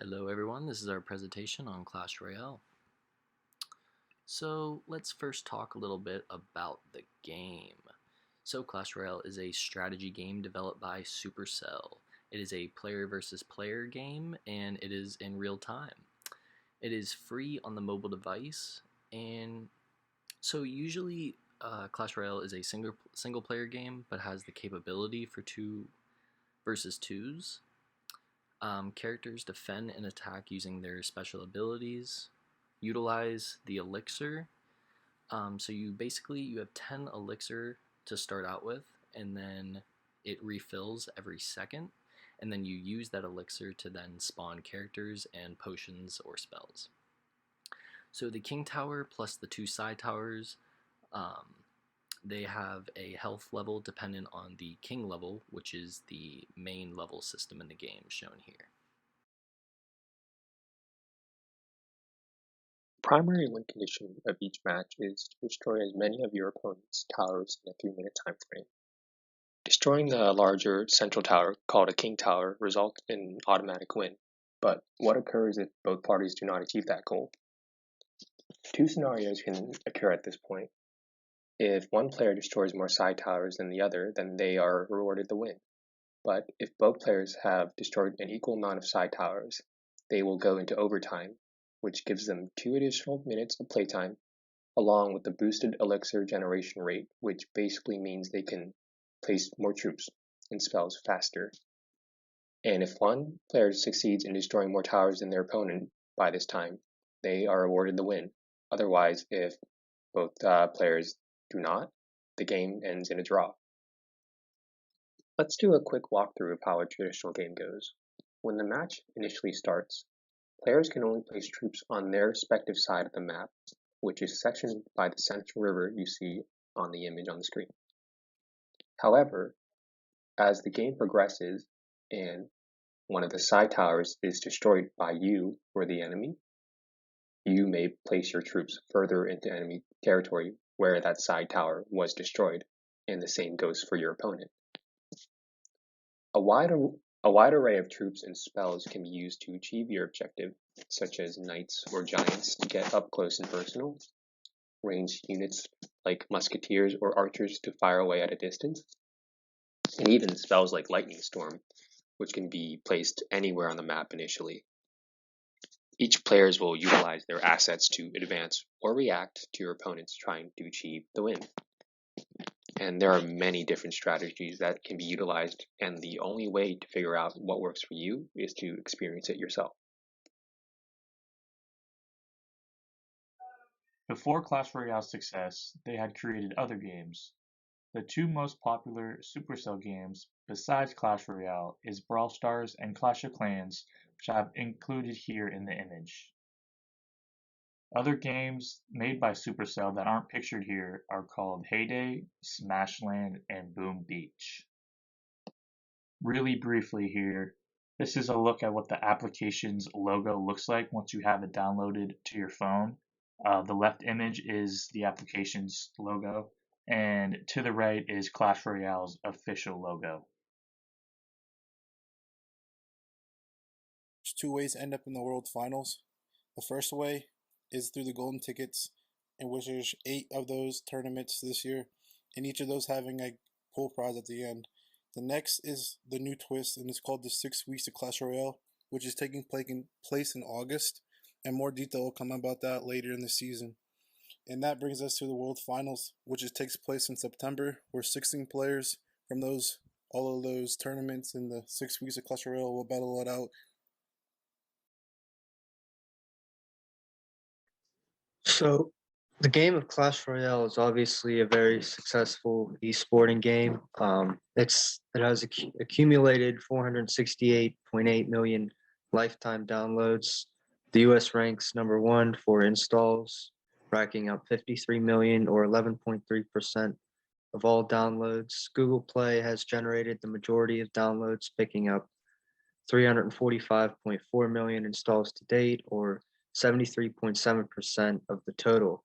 Hello everyone, this is our presentation on Clash Royale. So let's first talk a little bit about the game. So Clash Royale is a strategy game developed by Supercell. It is a player versus player game and it is in real time. It is free on the mobile device, and so usually Clash Royale is a single player game but has the capability for 2 versus 2s. Characters defend and attack using their special abilities. Utilize the elixir. So you have 10 elixir to start out with, and then it refills every second, and then you use that elixir to then spawn characters and potions or spells. So the king tower plus the 2 side towers, um, they have a health level dependent on the king level, which is the main level system in the game shown here. Primary win condition of each match is to destroy as many of your opponent's towers in a 3-minute time frame. Destroying the larger central tower, called a king tower, results in an automatic win. But what occurs if both parties do not achieve that goal? Two scenarios can occur at this point. If one player destroys more side towers than the other, then they are rewarded the win. But if both players have destroyed an equal amount of side towers, they will go into overtime, which gives them 2 additional minutes of playtime, along with the boosted elixir generation rate, which basically means they can place more troops and spells faster. And if one player succeeds in destroying more towers than their opponent by this time, they are awarded the win. Otherwise, if both players do not, the game ends in a draw. Let's do a quick walkthrough of how a traditional game goes. When the match initially starts, players can only place troops on their respective side of the map, which is sectioned by the central river you see on the image on the screen. However, as the game progresses and one of the side towers is destroyed by you or the enemy, you may place your troops further into enemy territory where that side tower was destroyed, and the same goes for your opponent. A wide array of troops and spells can be used to achieve your objective, such as knights or giants to get up close and personal, ranged units like musketeers or archers to fire away at a distance, and even spells like lightning storm, which can be placed anywhere on the map initially. Each players will utilize their assets to advance or react to your opponents trying to achieve the win. And there are many different strategies that can be utilized, and the only way to figure out what works for you is to experience it yourself. Before Clash Royale's success, they had created other games. The two most popular Supercell games besides Clash Royale is Brawl Stars and Clash of Clans, which I have included here in the image. Other games made by Supercell that aren't pictured here are called Heyday, Smashland, and Boom Beach. Really briefly here, this is a look at what the application's logo looks like once you have it downloaded to your phone. The left image is the application's logo, and to the right is Clash Royale's official logo. There's two ways to end up in the World Finals. The first way is through the golden tickets, in which there's 8 of those tournaments this year, and each of those having a pool prize at the end. The next is the new twist, and it's called the 6 Weeks of Clash Royale, which is taking place in August, and more detail will come about that later in the season. And that brings us to the World Finals, which takes place in September, where 16 players from all of those tournaments in the 6 weeks of Clash Royale will battle it out. So, the game of Clash Royale is obviously a very successful esporting game. It has accumulated 468.8 million lifetime downloads. The U.S. ranks #1 for installs, racking up 53 million or 11.3% of all downloads. Google Play has generated the majority of downloads, picking up 345.4 million installs to date, or 73.7% of the total.